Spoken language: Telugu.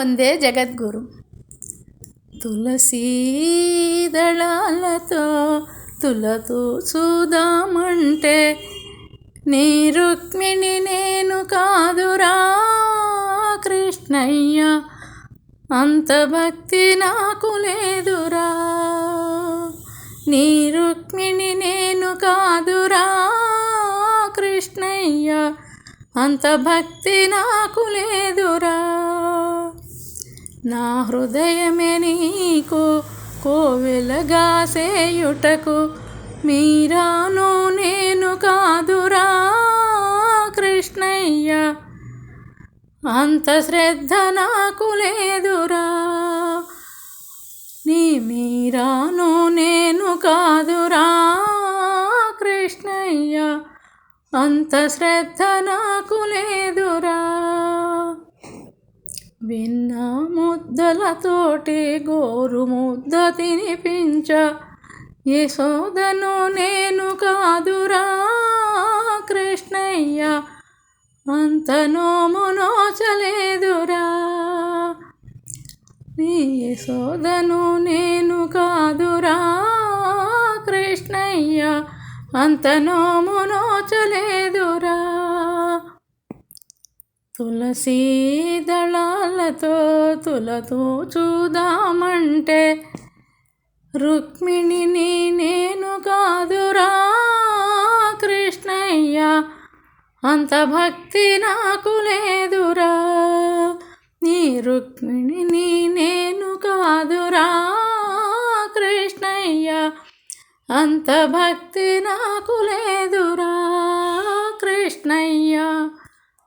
ముందే జగద్గురు. తులసీ దళాలతో తులతూ చూదామంటే నీ రుక్మిణి నేను కాదురా కృష్ణయ్య, అంత భక్తి నాకు లేదురా. నీ రుక్మిణి నేను కాదురా కృష్ణయ్య, అంత భక్తి నాకు లేదురా. నా హృదయమే నీకు కోవెలగా సేయుటకు మీరాను నేను కాదురా కృష్ణయ్య, అంత శ్రద్ధ నాకు లేదురా. నీ మీరాను నేను కాదురా కృష్ణయ్య, అంత శ్రద్ధ నాకు లేదురా. విన్న ముద్దలతోటి గోరు ముద్ద తినిపించ యశోదను నేను కాదురా కృష్ణయ్య, అంత నోము నోచలేదురా. నీ యశోదను నేను కాదురా కృష్ణయ్య, అంత నోము నోచలేదురా. తులసీ దళాలతో తులతూ చూదామంటే రుక్మిణిని నేను కాదురా కృష్ణయ్య, అంత భక్తి నాకు లేదురా. నీ రుక్మిణిని నేను కాదురా కృష్ణయ్య, అంత భక్తి నాకు లేదురా కృష్ణయ్య.